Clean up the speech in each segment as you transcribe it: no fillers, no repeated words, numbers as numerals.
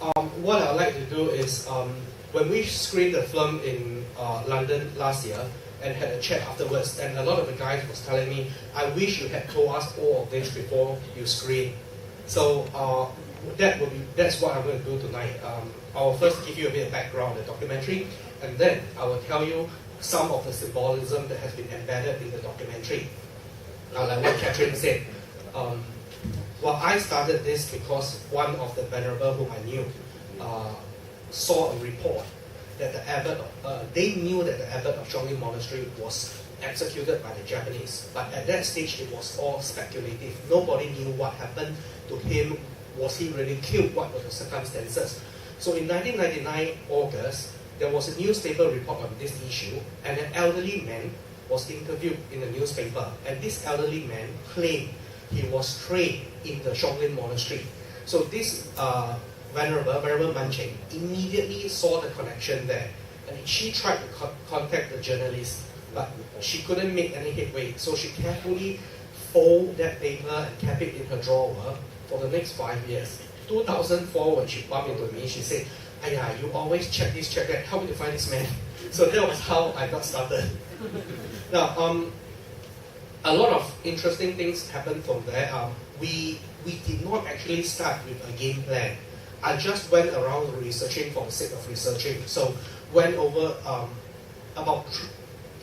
What I'd like to do is, when we screened the film in London last year and had a chat afterwards, and a lot of the guys was telling me, I wish you had told us all of this before you screen. So that's what I'm going to do tonight. I will first give you a bit of background on the documentary, and then I will tell you some of the symbolism that has been embedded in the documentary. Now, like what Catherine said, well, I started this because one of the venerable whom I knew saw a report that the abbot, they knew that the abbot of Zhonglin Monastery was executed by the Japanese, but at that stage it was all speculative. Nobody knew what happened to him. Was he really killed? What were the circumstances? So in 1999 August, there was a newspaper report on this issue, and an elderly man was interviewed in the newspaper, and this elderly man claimed he was trained in the Zhonglin Monastery. So this Venerable Mancheng immediately saw the connection there, and she tried to contact the journalist, but she couldn't make any headway. So she carefully folded that paper and kept it in her drawer for the next 5 years. 2004, when she bumped into me, she said, "Aya, you always check this, check that. Help me to find this man." So that was how I got started. Now, a lot of interesting things happened from there. We did not actually start with a game plan. I just went around researching for the sake of researching. So went over about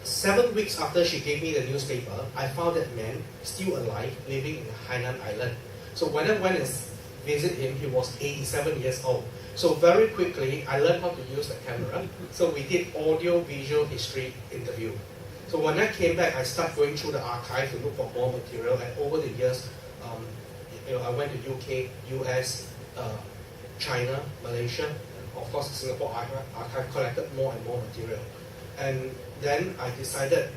7 weeks after she gave me the newspaper, I found that man still alive, living in the Hainan Island. So when I went and visit him, he was 87 years old. So very quickly, I learned how to use the camera. So we did audio-visual history interview. So when I came back, I started going through the archive to look for more material. And over the years, I went to UK, US, China, Malaysia, and of course Singapore archive collected more and more material. And then I decided,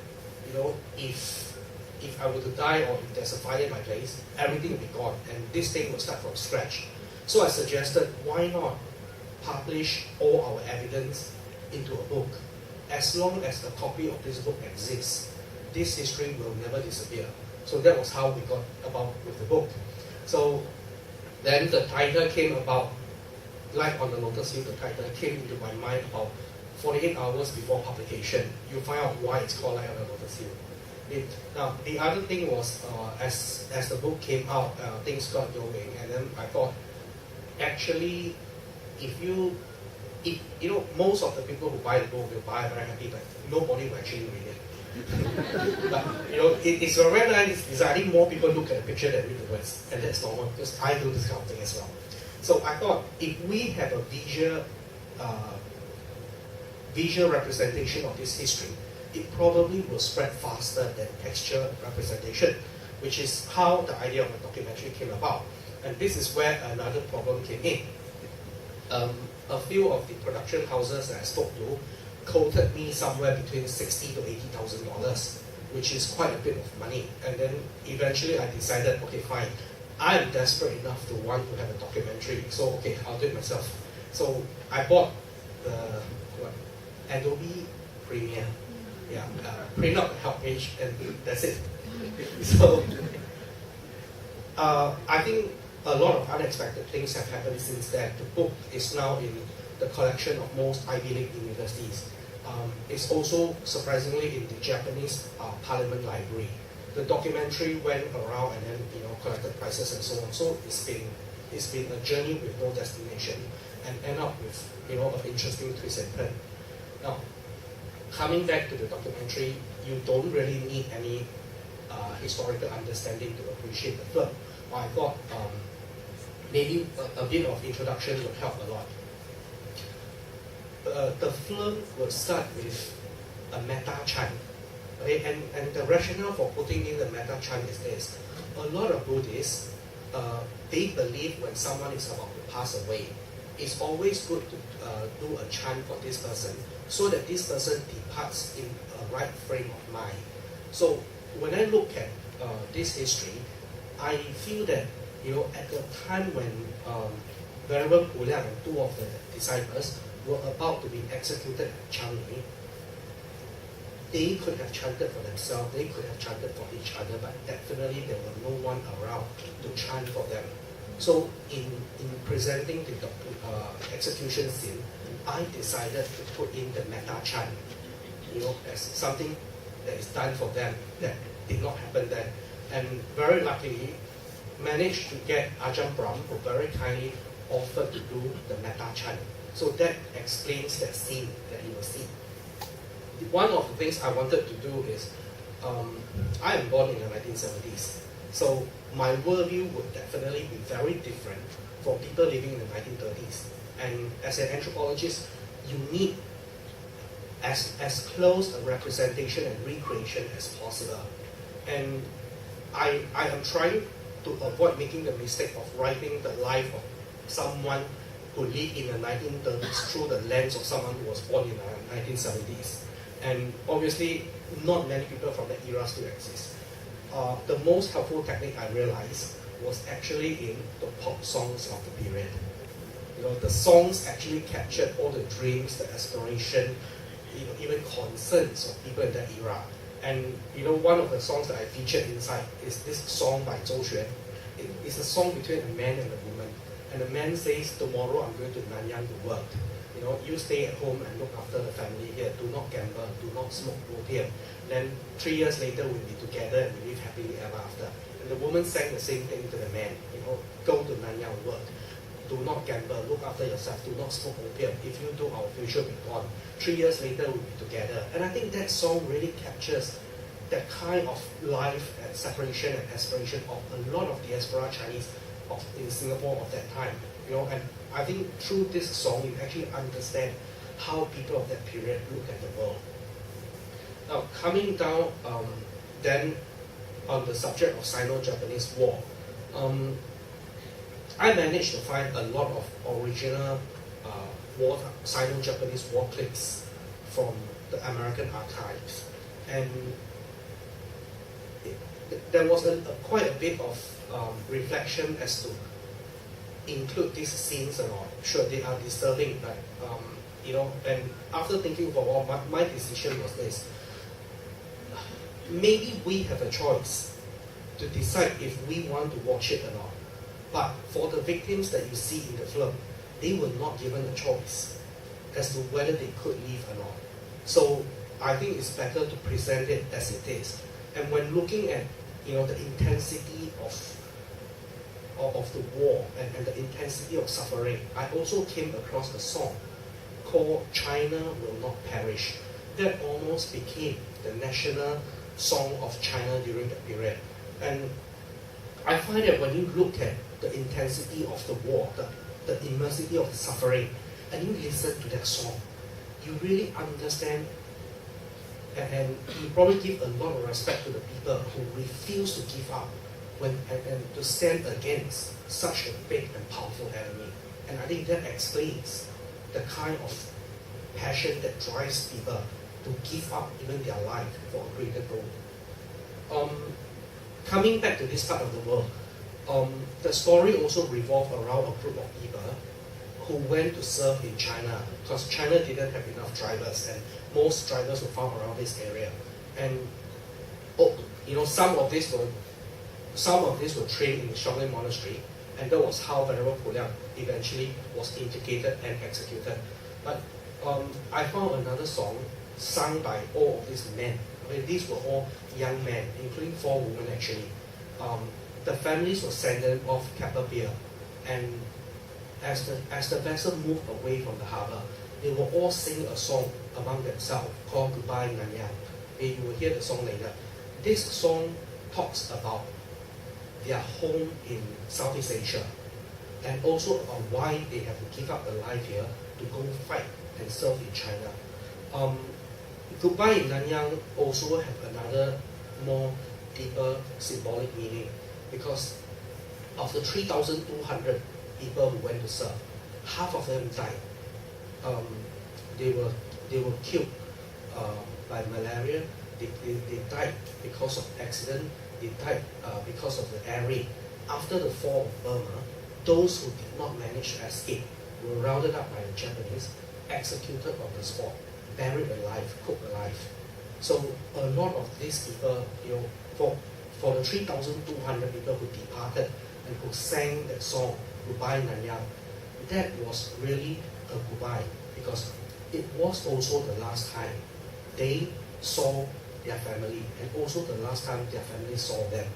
if I were to die or if there's a fire in my place, everything will be gone, and this thing will start from scratch. So I suggested, why not publish all our evidence into a book? As long as a copy of this book exists, this history will never disappear. So that was how we got about with the book. So then the title came about, like on the Lotus Hill, the title came into my mind about 48 hours before publication. You find out why it's called Light on the Lotus Hill. Now, the other thing was, as the book came out, things got going, and then I thought, actually, if most of the people who buy the book will buy it very happy, but nobody will actually read it. But it's a very nice design. I think more people look at the picture than read the words, and that's normal because I do this kind of thing as well. So I thought, if we have a visual representation of this history, it probably will spread faster than texture representation, which is how the idea of a documentary came about. And this is where another problem came in. A few of the production houses that I spoke to quoted me somewhere between $60,000 to $80,000, which is quite a bit of money. And then eventually I decided, okay, fine, I am desperate enough to want to have a documentary, so okay, I'll do it myself. So I bought the Adobe Premiere. Yeah, print out the help page, and that's it. So I think a lot of unexpected things have happened since then. The book is now in the collection of most Ivy League universities. It's also surprisingly in the Japanese Parliament Library. The documentary went around and then collected prizes and so on. So it's been a journey with no destination, and end up with an interesting twist and turn. Now, coming back to the documentary, you don't really need any historical understanding to appreciate the film. I thought maybe a bit of introduction would help a lot. The film would start with a metta chant. Okay? And the rationale for putting in the metta chant is this. A lot of Buddhists, they believe when someone is about to pass away, it's always good to do a chant for this person so that this person departs in a right frame of mind. So when I look at this history, I feel that at the time when Venerable Puliang and two of the disciples were about to be executed at Changi, they could have chanted for themselves, they could have chanted for each other, but definitely there was no one around to chant for them. So in presenting the execution scene, I decided to put in the meta chant, as something that is done for them that did not happen then. And very luckily, managed to get Ajahn Brahm, who very kindly offered to do the meta chant. So that explains that scene that you will see. One of the things I wanted to do is, I am born in the 1970s, so my worldview would definitely be very different from people living in the 1930s. And as an anthropologist, you need as close a representation and recreation as possible. And I am trying to avoid making the mistake of writing the life of someone who lived in the 1930s through the lens of someone who was born in the 1970s. And obviously, not many people from that era still exist. The most helpful technique I realized was actually in the pop songs of the period. The songs actually captured all the dreams, the aspiration, even concerns of people in that era. And one of the songs that I featured inside is this song by Zhou Xuan. It's a song between a man and a woman. And the man says, tomorrow I'm going to Nanyang to work. You stay at home and look after the family here. Do not gamble, do not smoke opium. Then 3 years later we'll be together and we live happily ever after. And the woman sang the same thing to the man. Go to Nanyang, work. Do not gamble, look after yourself, do not smoke opium. If you do, our future will be gone. 3 years later we'll be together. And I think that song really captures that kind of life and separation and aspiration of a lot of diaspora Chinese in Singapore of that time. And I think through this song you actually understand how people of that period look at the world. Now, coming down then on the subject of Sino-Japanese War, I managed to find a lot of original Sino-Japanese war clips from the American archives. And there was quite a bit of reflection as to include these scenes or not. Sure, they are disturbing, but and after thinking for a while, my decision was this. Maybe we have a choice to decide if we want to watch it or not. But for the victims that you see in the film, they were not given a choice as to whether they could leave or not. So I think it's better to present it as it is. And when looking at the intensity of the war and the intensity of suffering, I also came across a song called China Will Not Perish. That almost became the national song of China during that period. And I find that when you look at the intensity of the war, the immensity of the suffering, and you listen to that song, you really understand and you probably give a lot of respect to the people who refuse to give up and to stand against such a big and powerful enemy. And I think that explains the kind of passion that drives people to give up even their life for a greater goal. Coming back to this part of the world, the story also revolved around a group of people who went to serve in China because China didn't have enough drivers and most drivers were found around this area. And some of these were trained in the Shaolin Monastery, and that was how Venerable Pu Liang eventually was indicated and executed. But I found another song sung by all of these men. These were all young men, including 4 women actually. The families were sent them off Keppel Pier, and as the vessel moved away from the harbour, they will all sing a song among themselves called Goodbye Nanyang. You will hear the song later. This song talks about their home in Southeast Asia and also about why they have to give up their life here to go fight and serve in China. Goodbye in Nanyang also have another more deeper symbolic meaning, because of the 3,200 people who went to serve, half of them died. They were killed by malaria. They died because of accident. They died because of the air raid. After the fall of Burma, those who did not manage to escape were rounded up by the Japanese, executed on the spot, buried alive, cooked alive. So a lot of these people, for the 3,200 people who departed, and who sang that song, Goodbye Nanyang. That was really a goodbye because it was also the last time they saw their family and also the last time their family saw them.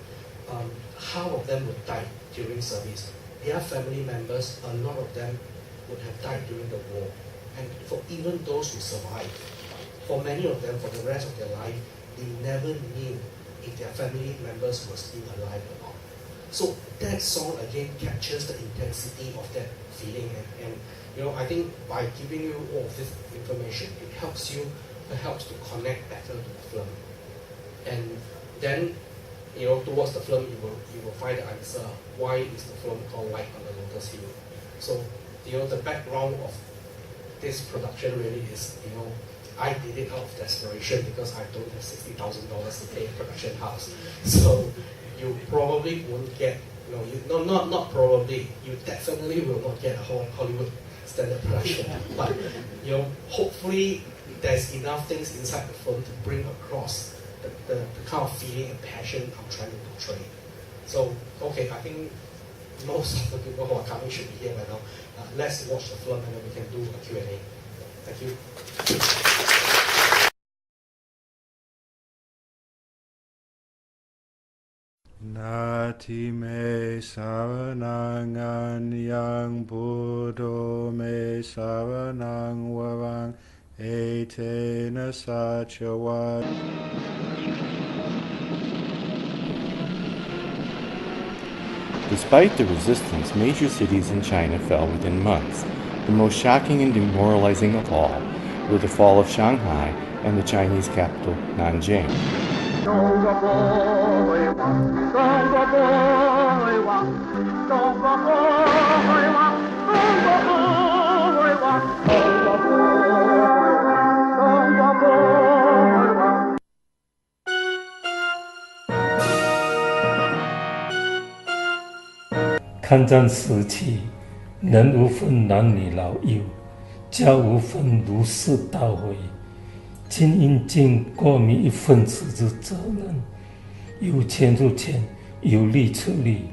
Half of them would die during service. Their family members, a lot of them would have died during the war. And for even those who survived, for many of them, for the rest of their life, they never knew if their family members were still alive or not. So that song again captures the intensity of that feeling, and I think by giving you all of this information, it helps you perhaps to connect better to the film. And then towards the film you will find the answer why is the film called Light on the Lotus Hill. So the background of this production really is I did it out of desperation because I don't have $60,000 to pay a production house. So you probably won't get, not probably, you definitely will not get a Hollywood standard production. But hopefully there's enough things inside the film to bring across the kind of feeling and passion I'm trying to portray. So okay, I think most of the people who are coming should be here by now. Let's watch the film and then we can do a Q&A. Thank you. Nati me saranang yang buddho me saranang warang etena sachawan. Despite the resistance, major cities in China fell within months. The most shocking and demoralizing of all were the fall of Shanghai and the Chinese capital, Nanjing.抗战时期，人无分男女老幼，家无分儒释道微，均应尽国民一份子之责任，有钱出钱，有力出力。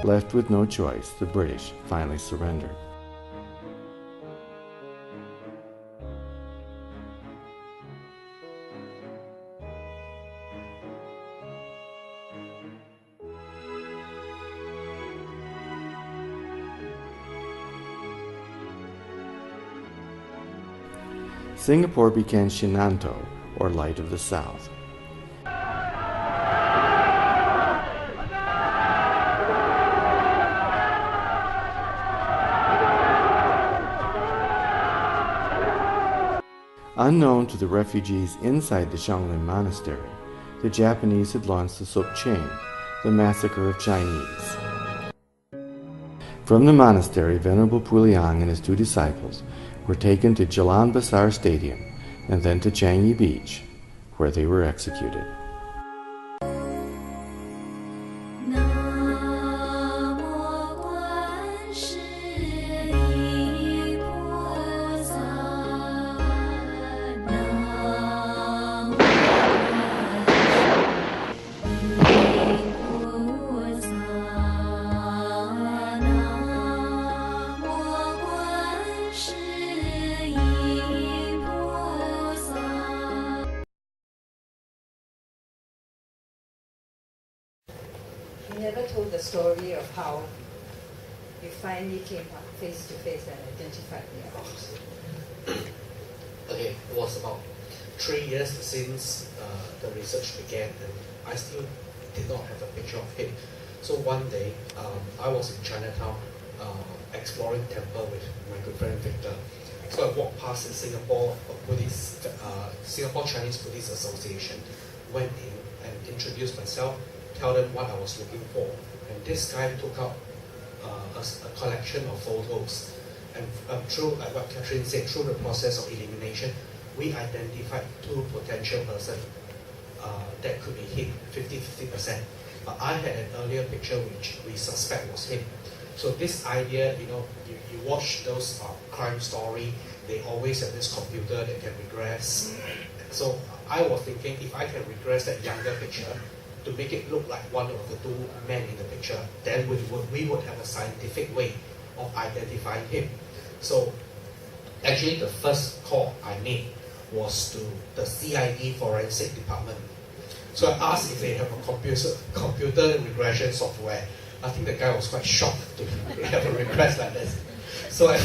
Left with no choice, the British finally surrendered. Singapore became Shinanto, or Light of the South. Unknown to the refugees inside the Xianglin Monastery, the Japanese had launched the Suk Ching, the massacre of Chinese. From the monastery, Venerable Puliang and his two disciples were taken to Jalan Besar Stadium and then to Changi Beach, where they were executed. You never told the story of how you finally came up face to face and identified the others. Okay, it was about 3 years since the research began, and I still did not have a picture of him. So one day, I was in Chinatown exploring temple with my good friend Victor. So I walked past the Singapore Singapore Chinese Buddhist Association, went in and introduced myself, tell them what I was looking for. And this guy took out a collection of photos. And through, like what Catherine said, through the process of elimination, we identified 2 potential persons that could be hit 50-50%. But I had an earlier picture which we suspect was him. So this idea, you watch those crime story, they always have this computer that can regress. So I was thinking, if I can regress that younger picture to make it look like one of the 2 men in the picture, then we would have a scientific way of identifying him. So actually the first call I made was to the CID forensic department. So I asked if they have a computer regression software. I think the guy was quite shocked to have a request like this. So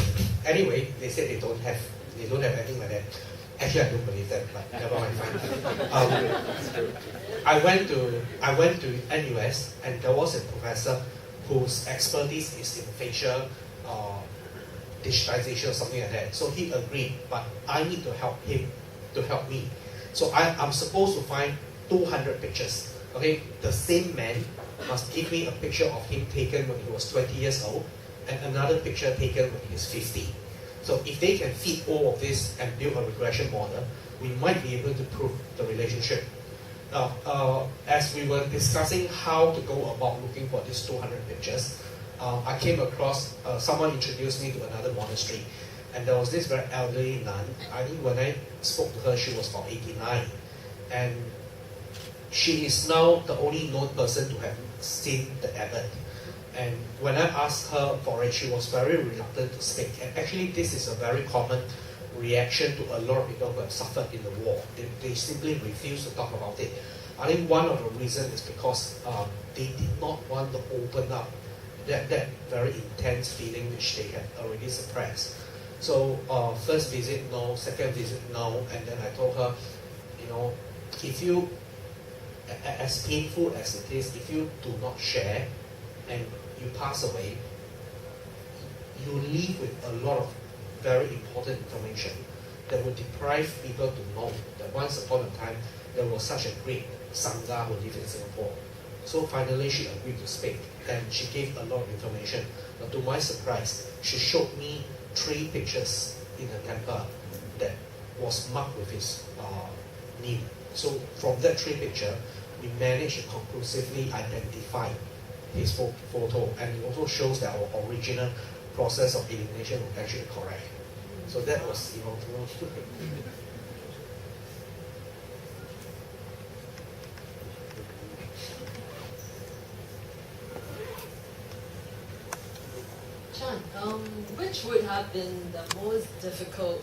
anyway, they said they don't have anything like that. Actually, I don't believe that, but never mind. I went to NUS, and there was a professor whose expertise is in facial digitization or something like that. So he agreed, but I need to help him to help me. So I'm supposed to find 200 pictures. Okay, the same man must give me a picture of him taken when he was 20 years old, and another picture taken when he was 50. So if they can fit all of this and build a regression model, we might be able to prove the relationship. Now, as we were discussing how to go about looking for these 200 pictures, I came across, someone introduced me to another monastery, and there was this very elderly nun. I think when I spoke to her, she was about 89, and she is now the only known person to have seen the abbot. And when I asked her for it, she was very reluctant to speak. And actually, this is a very common reaction to a lot of people who have suffered in the war. They simply refuse to talk about it. I think one of the reasons is because they did not want to open up that very intense feeling which they had already suppressed. So first visit, no. Second visit, no. And then I told her, if you, as painful as it is, if you do not share and you pass away, you leave with a lot of very important information that will deprive people to know that once upon a time there was such a great Sangha who lived in Singapore. So finally she agreed to speak, and she gave a lot of information. But to my surprise, she showed me 3 pictures in the temple that was marked with his name. So from that 3 pictures, we managed to conclusively identify his photo, and it also shows that our original process of elimination was actually correct. So that was, Chan, which would have been the most difficult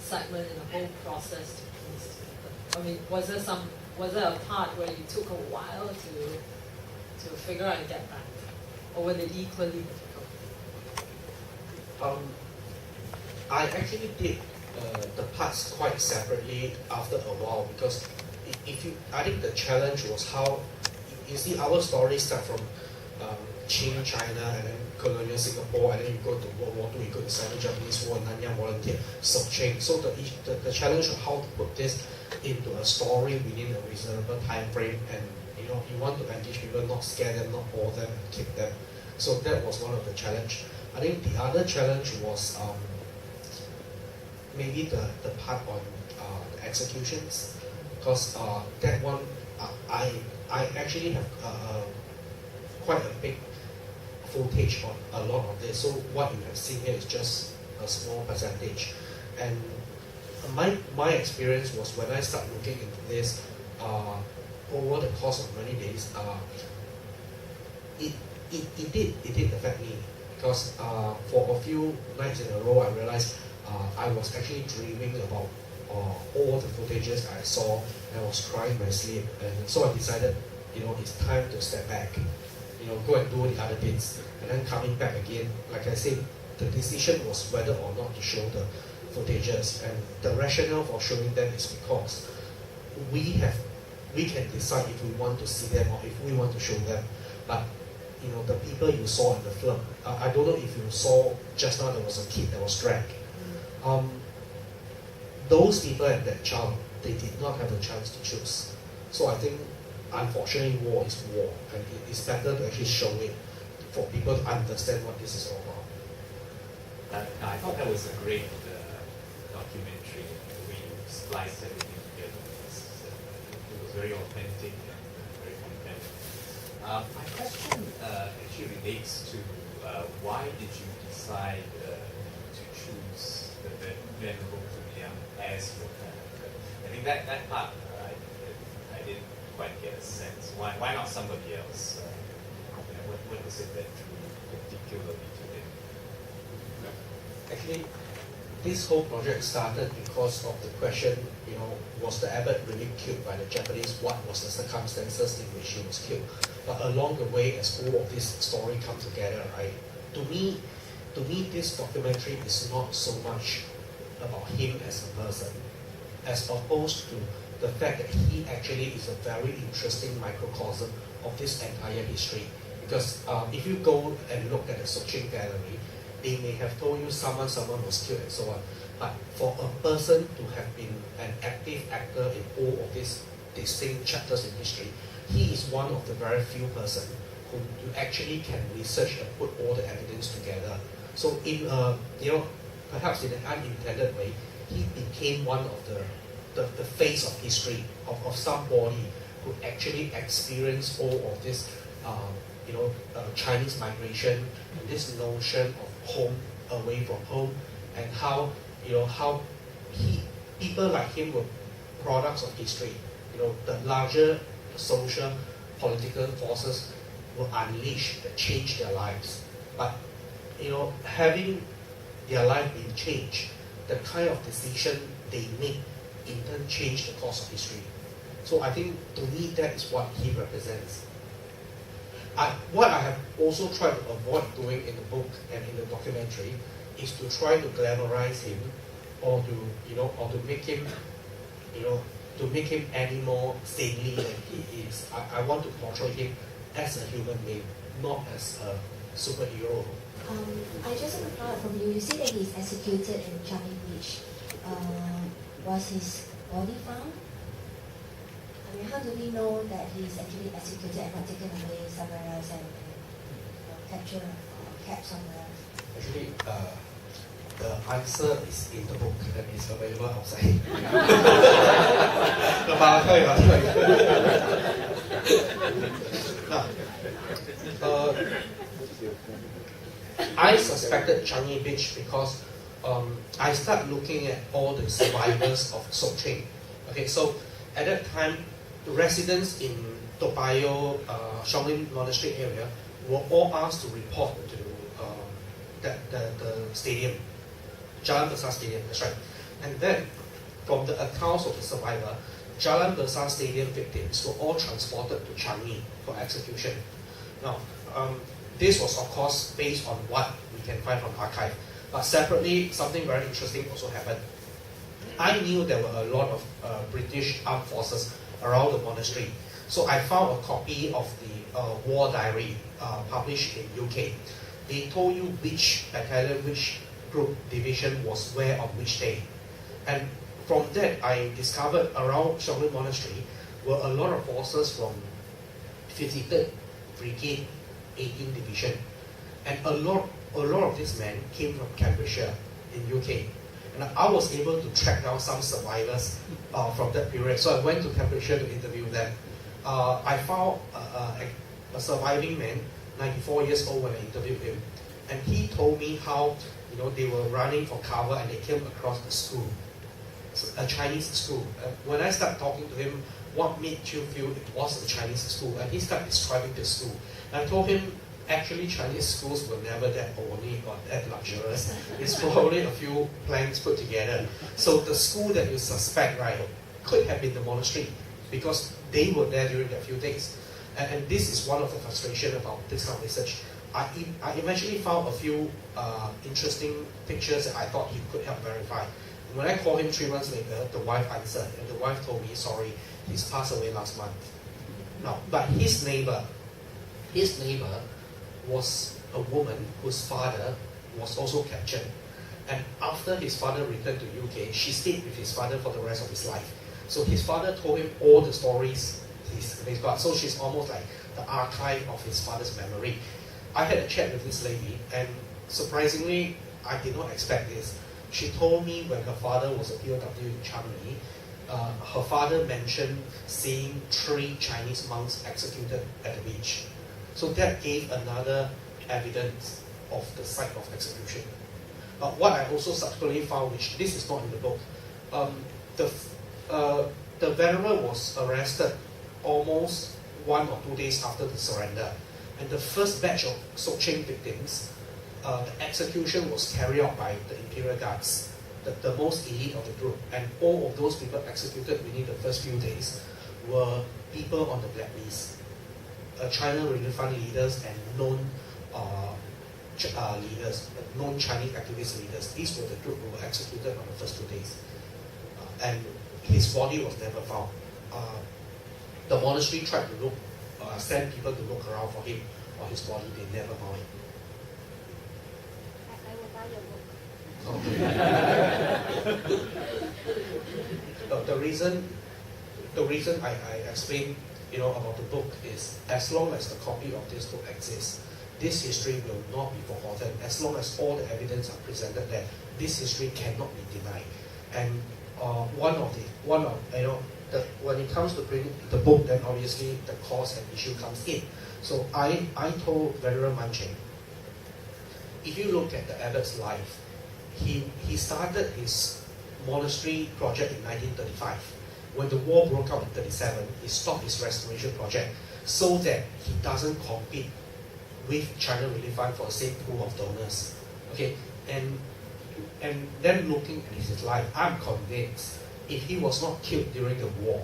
segment in the whole process to piece together? I mean, was there a part where you took a while to figure out and get back, or were they equally difficult? I actually did the parts quite separately after a while, because I think the challenge was how, you see, our story start from Qing China, and then colonial Singapore, and then you go to World War II, you go to Sino-Japanese War, Nanyang Volunteer, Soching. So the challenge of how to put this into a story within a reasonable time frame, and you want to engage people, not scare them, not bore them, and keep them. So that was one of the challenge. I think the other challenge was maybe the part on the executions, because that one I actually have quite a big footage on a lot of this. So what you have seen here is just a small percentage, and my experience was when I started looking into this over the course of many days, it did affect me, because for a few nights in a row I realized I was actually dreaming about all the footages I saw, and I was crying in my sleep, and so I decided, it's time to step back, go and do the other bits, and then coming back again. Like I said, the decision was whether or not to show the footages, and the rationale for showing them is because we can decide if we want to see them or if we want to show them. But the people you saw in the film. I don't know if you saw just now there was a kid that was dragged. Those people at that child, they did not have a chance to choose. So I think, unfortunately, war is war, and it is better to actually show it for people to understand what this is all about. I thought that was a great documentary. The way you spliced everything together. It was very authentic and very compelling. My question actually relates to why did you decide to choose the Venerable Bukiit as your character? I think that part I didn't quite get a sense. Why not somebody else? What was it that drew particularly to him? Actually, this whole project started because of the question, was the abbot really killed by the Japanese? What was the circumstances in which he was killed? But along the way, as all of this story come together, right? To me, this documentary is not so much about him as a person, as opposed to the fact that he actually is a very interesting microcosm of this entire history. Because if you go and look at the Soching gallery, they may have told you someone was killed and so on. But for a person to have been an active actor in all of these distinct chapters in history, he is one of the very few persons who you actually can research and put all the evidence together. So in perhaps in an unintended way, he became one of the face of history of somebody who actually experienced all of this Chinese migration, this notion of home away from home, and how people like him were products of history. The larger social, political forces were unleashed that changed their lives. But having their life been changed, the kind of decision they make in turn changed the course of history. So I think to me that is what he represents. What I have also tried to avoid doing in the book and in the documentary is to try to glamorize him, or to make him, to make him any more saintly than he is. I want to portray him as a human being, not as a superhero. I just want to follow up from you. You say that he's executed in Changi Beach. Was his body found? I mean, how do we know that he's actually executed and not taken away somewhere else and captured or kept somewhere else? Actually, the answer is in the book and is available outside. I suspected Changi Beach because I started looking at all the survivors of Soching. Okay, so at that time, the residents in Toa Payoh, Shaolin Monastery area were all asked to report to the stadium, Jalan Besar Stadium, that's right. And then, from the accounts of the survivor, Jalan Besar Stadium victims were all transported to Changi for execution. Now, this was of course based on what we can find from archive. But separately, something very interesting also happened. I knew there were a lot of British armed forces around the monastery. So I found a copy of the war diary published in UK. They told you which battalion, which group, division was where on which day. And from that, I discovered around Shaolin Monastery were a lot of forces from 53rd Brigade, 18th Division. And a lot of these men came from Cambridgeshire in UK. And I was able to track down some survivors from that period. So I went to Cambridgeshire to interview them. I found a surviving man, 94 years old, when I interviewed him. And he told me how they were running for cover and they came across the school, a Chinese school. When I started talking to him, what made you feel it was a Chinese school? And he started describing the school. And I told him, actually Chinese schools were never that ornate or that luxurious. It's probably a few planks put together. So the school that you suspect, right, could have been the monastery because they were there during that few days. And this is one of the frustrations about this kind of research. I eventually found a few interesting pictures that I thought he could help verify. When I called him 3 months later, the wife answered, and the wife told me, sorry, he's passed away last month. Now, but his neighbor was a woman whose father was also captured. And after his father returned to UK, she stayed with his father for the rest of his life. So his father told him all the stories he's got. So she's almost like the archive of his father's memory. I had a chat with this lady, and surprisingly, I did not expect this. She told me when her father was a POW in Changi, her father mentioned seeing 3 Chinese monks executed at the beach. So that gave another evidence of the site of execution. What I also subsequently found, which this is not in the book, the venerer was arrested almost 1 or 2 days after the surrender. And the first batch of Soching victims, the execution was carried out by the Imperial Guards, the most elite of the group. And all of those people executed within the first few days were people on the blacklist. China Relief Fund leaders and known leaders, known Chinese activist leaders. These were the group who were executed on the first 2 days. And his body was never found. The monastery tried to look, send people to look around for him or his body. They never found it. I will buy your book. The reason I explained, about the book is, as long as the copy of this book exists, this history will not be forgotten. As long as all the evidence are presented there, this history cannot be denied. And when it comes to printing the book, then obviously the cost and issue comes in. So I told Venerable Manching, if you look at the abbot's life, he started his monastery project in 1935. When the war broke out in 1937, he stopped his restoration project so that he doesn't compete with China Relief Fund for the same pool of donors. Okay, and then looking at his life, I'm convinced if he was not killed during the war,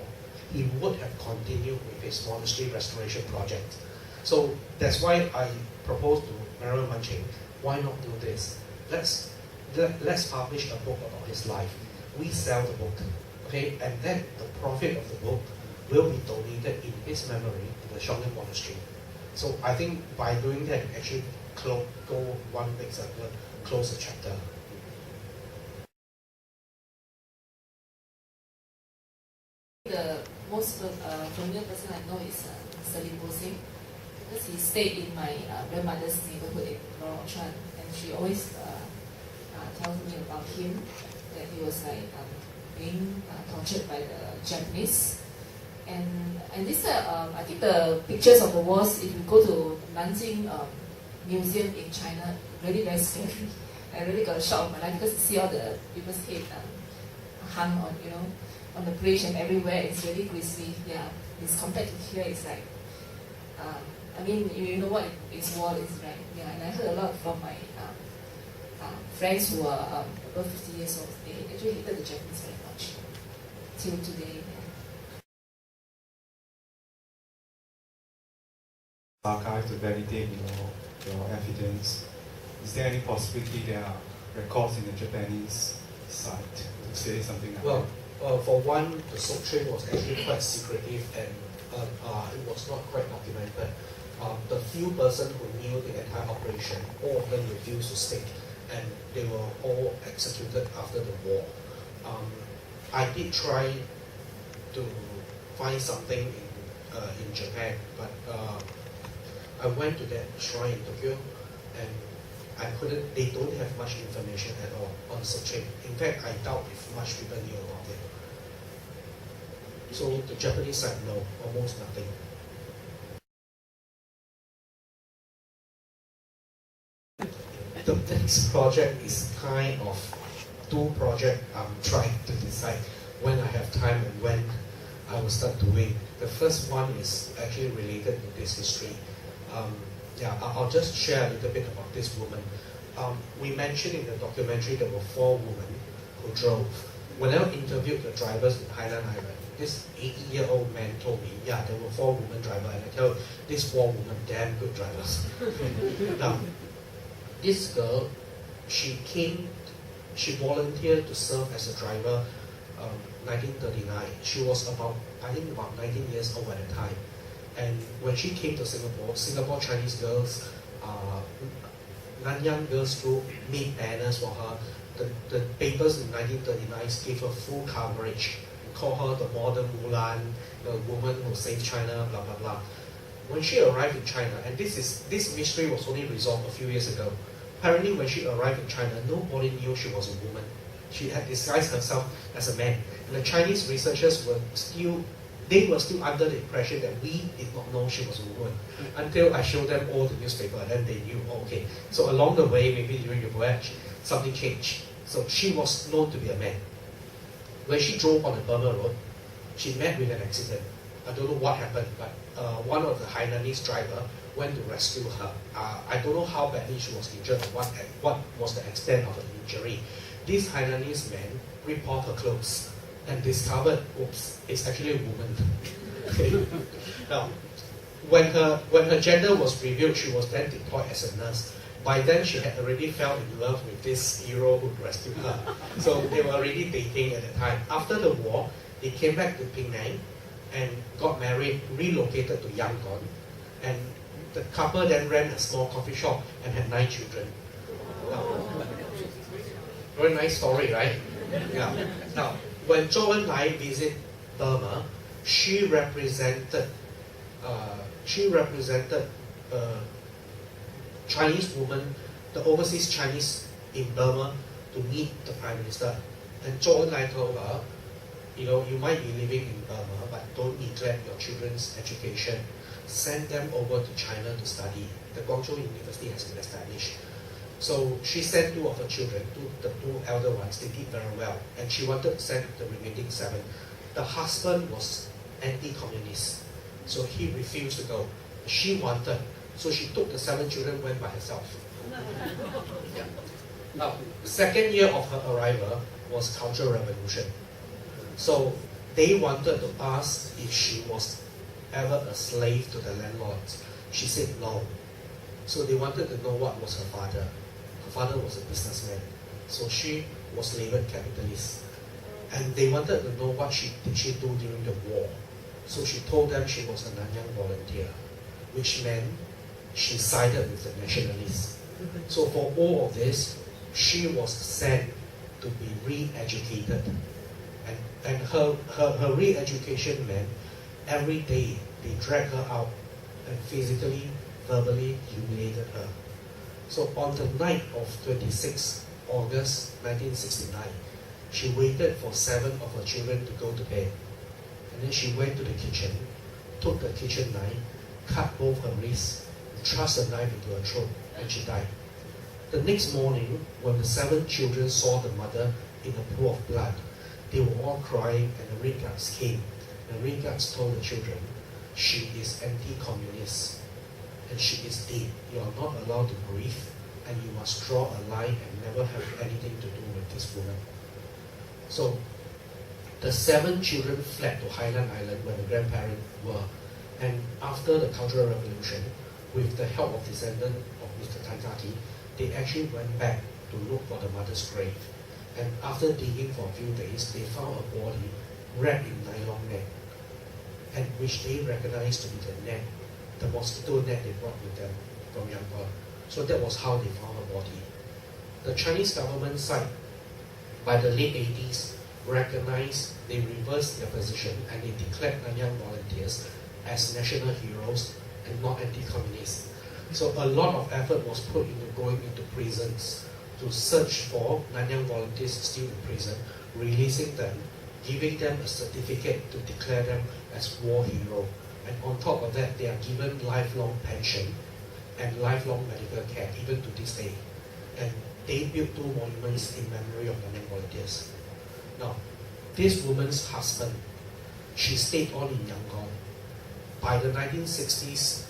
he would have continued with his monastery restoration project. So that's why I proposed to Venerable Manching, why not do this? Let's publish a book about his life. We sell the book, okay, and then the profit of the book will be donated in his memory to the Shongan Monastery. So I think by doing that, actually go one big circle, close a chapter. The most familiar person I know is Mr. Lim Bo Sing, because he stayed in my grandmother's neighborhood in Lorong Chuan, and she always tells me about him, that he was being tortured by the Japanese. And this, I think the pictures of the wars, if you go to Nanjing Museum in China, really very scary. I really got a shock of my life because you see all the people's head hung on the bridge and everywhere. It's really grisly. Yeah, it's compared to here, it's like, I mean, you know what is war is, right? Yeah, and I heard a lot from my friends who are above 50 years old. They actually hated the Japanese very much till today. Archive to validate your evidence. Is there any possibility there are records in the Japanese side to say something like that? For one, the Soching was actually quite secretive and it was not quite documented. The few persons who knew the entire operation, all of them refused to speak, and they were all executed after the war. I did try to find something in Japan, but I went to that shrine in Tokyo, and they don't have much information at all on Soching. In fact, I doubt if much people knew about it. So the Japanese side, no, almost nothing. The next project is kind of two projects I'm trying to decide when I have time and when I will start doing. The first one is actually related to this history. I'll just share a little bit about this woman. We mentioned in the documentary there were 4 women who drove. When I interviewed the drivers in Highland Island, this 80-year-old man told me, yeah, there were 4 women drivers, and I tell these 4 women damn good drivers. Now, this girl, she volunteered to serve as a driver 1939. She was about 19 years old at the time. And when she came to Singapore, Singapore Chinese girls Nanyang Girls School made banners for her. The papers in 1939 gave her full coverage, called her the modern Mulan, the woman who saved China, blah blah blah. When she arrived in China, and this mystery was only resolved a few years ago. Apparently, when she arrived in China, nobody knew she was a woman. She had disguised herself as a man. And the Chinese researchers were still under the impression that we did not know she was a woman until I showed them all the newspaper, and then they knew, oh, okay. So along the way, maybe during the voyage, something changed. So she was known to be a man. When she drove on the Burma Road, she met with an accident. I don't know what happened, but one of the Hainanese driver went to rescue her. I don't know how badly she was injured or what was the extent of the injury. This Hainanese man ripped off her clothes and discovered, oops, it's actually a woman. Okay. Now, when her gender was revealed, she was then deployed as a nurse. By then, she had already fell in love with this hero who rescued her. So they were already dating at the time. After the war, they came back to Penang and got married, relocated to Yangon, and the couple then ran a small coffee shop and had 9 children. Very nice story, right? Yeah. Now, when Zhou Enlai visited Burma, she represented Chinese woman, the overseas Chinese in Burma, to meet the Prime Minister. And Zhou Enlai told her, you might be living in Burma, but don't neglect your children's education. Send them over to China to study. The Guangzhou University has been established. So she sent 2 of her children, the 2 elder ones. They did very well. And she wanted to send the remaining 7. The husband was anti-communist, so he refused to go. She wanted, so she took the 7 children, went by herself. Yeah. Now, the second year of her arrival was Cultural Revolution. So they wanted to ask if she was ever a slave to the landlords. She said no. So they wanted to know what was her father. Her father was a businessman. So she was labeled capitalist. And they wanted to know what did she do during the war. So she told them she was a Nanyang volunteer, which meant she sided with the nationalists. So for all of this, she was sent to be re-educated. And her re-education meant every day they dragged her out and physically, verbally humiliated her. So on the night of 26 August 1969, she waited for 7 of her children to go to bed. And then she went to the kitchen, took the kitchen knife, cut both her wrists, thrust the knife into her throat, and she died. The next morning, when the 7 children saw the mother in a pool of blood, they were all crying, and the Red Guards came. The Red Guards told the children, she is anti-communist, and she is dead. You are not allowed to breathe, and you must draw a line and never have anything to do with this woman. So, the 7 children fled to Hainan Island where the grandparents were. And after the Cultural Revolution, with the help of descendants of Mr. Tan Kaki, they actually went back to look for the mother's grave. And after digging for a few days, they found a body wrapped in nylon net, and which they recognized to be the net, the mosquito net they brought with them from Yangon. So that was how they found her body. The Chinese government side, by the late 80s, recognized, they reversed their position, and they declared Nanyang volunteers as national heroes and not anti-communist. So a lot of effort was put into going into prisons to search for Nanyang volunteers still in prison, releasing them, giving them a certificate to declare them as war hero. And on top of that, they are given lifelong pension and lifelong medical care, even to this day. And they built 2 monuments in memory of Nanyang volunteers. Now, this woman's husband, she stayed on in Yangon. By the 1960s,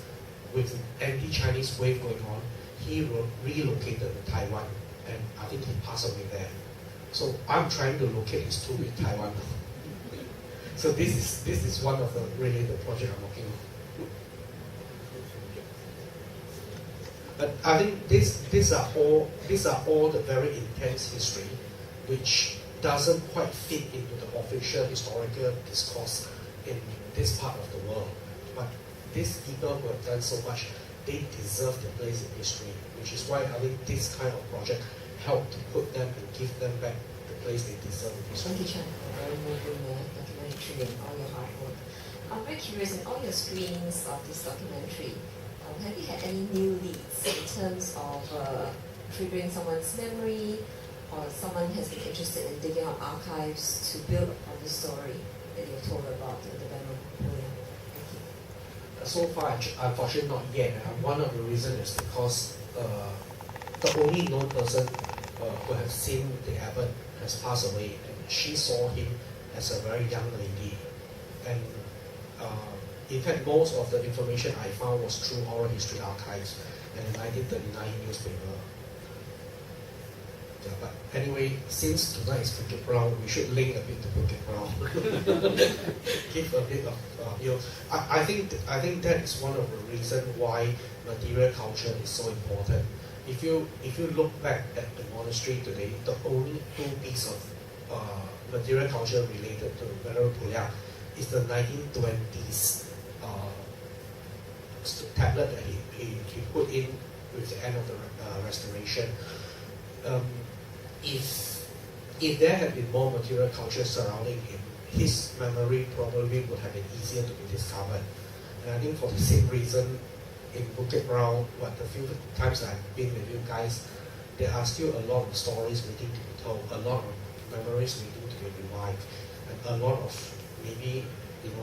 with the anti-Chinese wave going on, he relocated to Taiwan, and I think he passed away there. So I'm trying to locate his tomb in Taiwan. So this is one of the project I'm working on. But I think these are all the very intense history, which doesn't quite fit into the official historical discourse in this part of the world. But these people who have done so much, they deserve their place in history, which is why I think this kind of project helped to put them and give them back the place they deserve in history. Thank you, Chan, for very moving documentary and all your hard work. I'm very curious, in all your screenings of this documentary, have you had any new leads in terms of triggering someone's memory, or someone has been interested in digging out archives to build upon the story that you've told about the Battle of Napoleon? Thank you. So far, unfortunately not yet. One of the reasons is because the only known person who has seen the abbot has passed away, and she saw him as a very young lady. And in fact, most of the information I found was through oral history archives and the 1939 newspaper. Yeah, but anyway, since tonight is BUKIT BROWN, we should link a bit to BUKIT BROWN. Give a bit of, I think that is one of the reasons why material culture is so important. If you look back at the monastery today, the only two pieces of material culture related to Battle of Napoleon is the 1920s tablet that he put in with the end of the restoration. If there had been more material culture surrounding him, his memory probably would have been easier to be discovered. And I think for the same reason, in BUKIT BROWN, the few times I've been with you guys, there are still a lot of stories waiting to be told, a lot of memories waiting to be revived, and a lot of maybe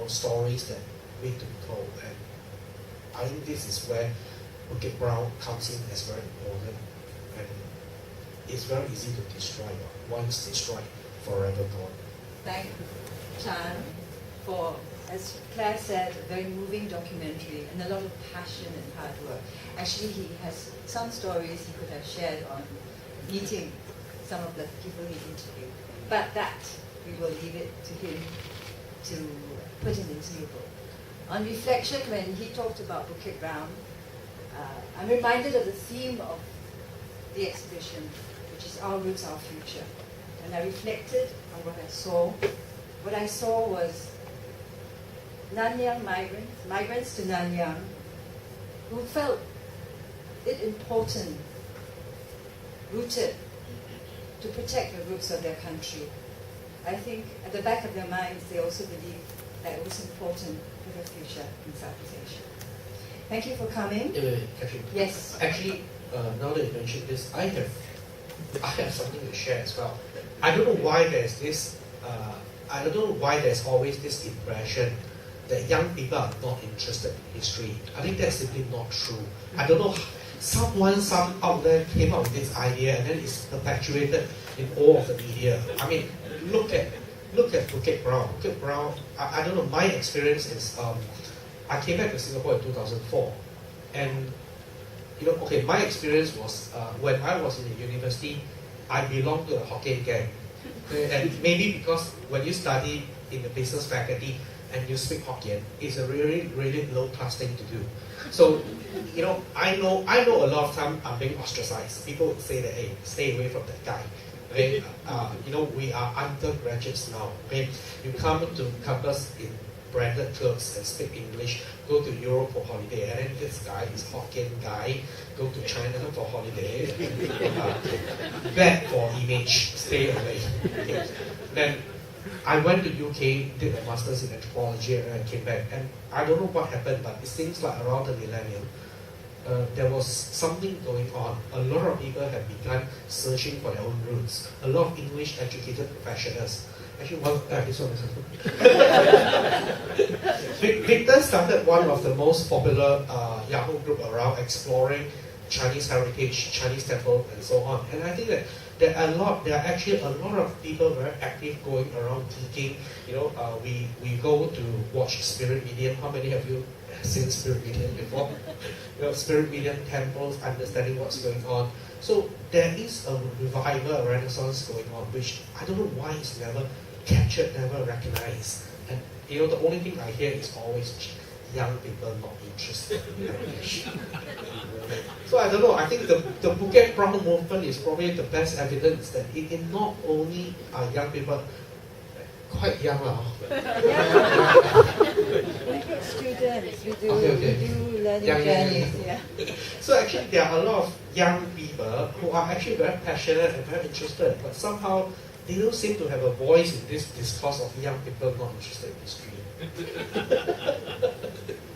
stories that need to be told. And I think this is where BUKIT BROWN comes in as very important. And it's very easy to destroy. Once destroyed, forever gone. Thank Chan for, as Claire said, a very moving documentary and a lot of passion and hard work. Actually, he has some stories he could have shared on meeting some of the people he interviewed. But that, we will leave it to him to put in his new book. On reflection, when he talked about BUKIT BROWN, I'm reminded of the theme of the exhibition, which is Our Roots, Our Future. And I reflected on what I saw. What I saw was Nanyang migrants to Nanyang, who felt it important, rooted, to protect the roots of their country. I think at the back of their minds, they also believed that it was important for their future in Southeast Asia. Thank you for coming. Yes. Actually, now that you mentioned this, I have something to share as well. I don't know why there's this. I don't know why there's always this impression that young people are not interested in history. I think that's simply not true. I don't know. Someone out there came up with this idea, and then it's perpetuated in all of the media. I mean, look at BUKIT BROWN. BUKIT BROWN. I don't know. My experience is I came back to Singapore in 2004, and my experience was when I was in the university, I belonged to the Hokkien gang. And maybe because when you study in the business faculty and you speak Hokkien, it's a really, really low class thing to do. So, I know a lot of time I'm being ostracized. People would say that, hey, stay away from that guy. Okay? We are undergraduates now. Okay? You come to campus in branded clothes and speak English, go to Europe for holiday, and then this guy is Hokkien guy, go to China for holiday, bad for image, stay away. Okay. Then I went to UK, did a master's in anthropology, and I came back. And I don't know what happened, but it seems like around the millennium, there was something going on. A lot of people have begun searching for their own roots. A lot of English educated professionals. Actually, this one is Victor started one of the most popular Yahoo group around exploring Chinese heritage, Chinese temple, and so on. And I think that there are actually a lot of people very active going around geeking. We go to watch Spirit Medium. How many of you have seen Spirit Medium before? Spirit Medium temples, understanding what's going on. So there is a revival, a renaissance going on, which I don't know why it's never captured, never recognized. And the only thing I hear is always young people not interested in language. So I don't know, I think the BUKIT BROWN movement is probably the best evidence that it not only are young people, quite young now. students, we do, Okay. we do learning Yeah. journeys. Yeah. So actually, there are a lot of young people who are actually very passionate and very interested, but somehow they don't seem to have a voice in this discourse of young people not interested in history.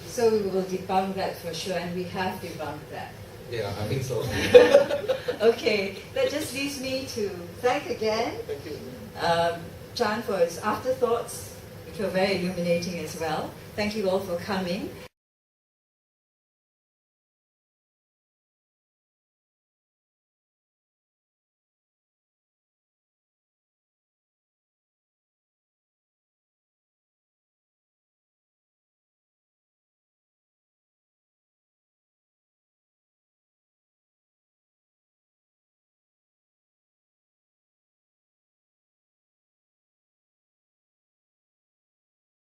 So we will debunk that for sure, and we have debunked that. Yeah, I think so. Okay, that just leaves me to thank again Thank you. Chan for his afterthoughts, which were very illuminating as well. Thank you all for coming.